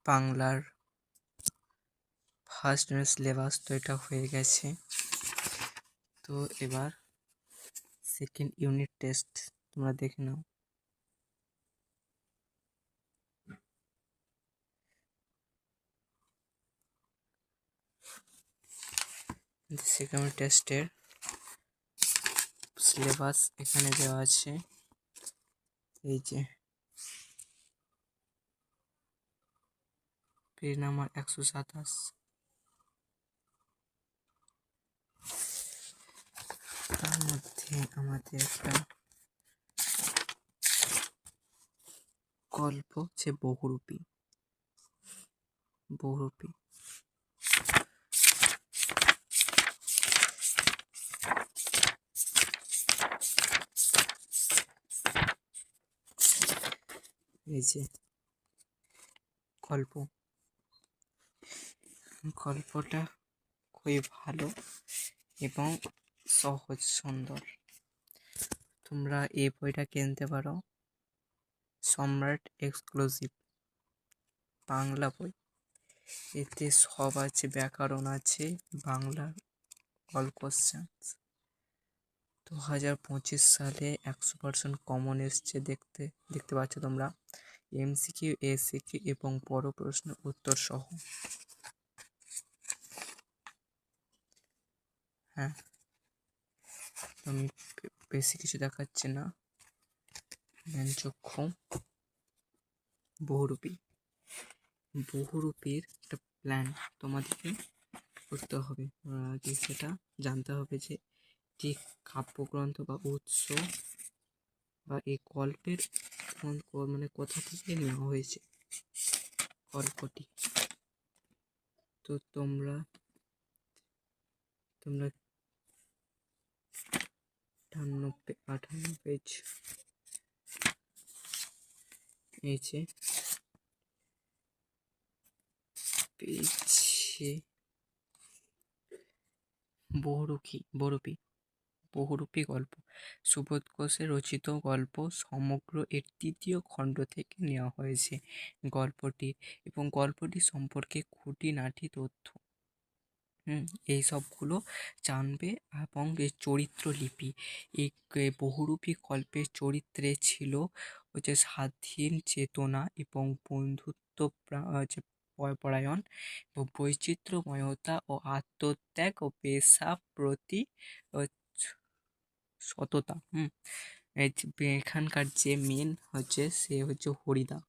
বাংলার first syllabus তো এটা হয়ে গেছে। তো এবার সেকেন্ড ইউনিট টেস্ট তোমরা দেখে নাও। সেকেন্ড ইউনিট টেস্টের সিলেবাস এখানে দেওয়া আছে, এই যে পেজ নাম্বার 127। তার মধ্যে আমাদের একটা গল্প যে বহুরূপী। এই যে গল্পটা খুবই ভালো এবং সহজ সুন্দর। তোমরা এই বইটা কিনতে পারো, সম্রাট এক্সক্লুসিভ বাংলা বই। এতে সব আছে, ব্যাকরণ আছে, বাংলা অল কোশ্চেন্স। 2025 সালে 100% কমন এসছে, দেখতে পাচ্ছ তোমরা, এমসিকিউ, এসিকিউ এবং বড় প্রশ্ন উত্তর সহ। হ্যাঁ, আমি বেশি কিছু দেখাচ্ছি না। চক্ষু বহুরূপীর একটা প্ল্যান তোমাদেরকে করতে হবে। আগে সেটা জানতে হবে যে কাব্যগ্রন্থ বা উৎস বা এই গল্পের মানে কোথা থেকে নেওয়া হয়েছে গল্পটি। তো তোমরা 58 পেজ, এই যে পেজে বহুরূপী গল্প, সুবোধ ঘোষের রচিত গল্প সমগ্র এর 3য় খণ্ড থেকে নেওয়া হয়েছে গল্পটি সম্পর্কে খুঁটিনাটি তথ্য এই সবগুলো জানবে। এবং এই চরিত্র লিপি, এই বহুরূপী গল্পের চরিত্রে ছিল হচ্ছে স্বাধীন চেতনা এবং বন্ধুত্ব পরায়ণ, বৈচিত্র্যময়তা ও আত্মত্যাগ ও পেশা প্রতি সততা। এখানকার যে মেন হচ্ছে সে হচ্ছে হরিদা।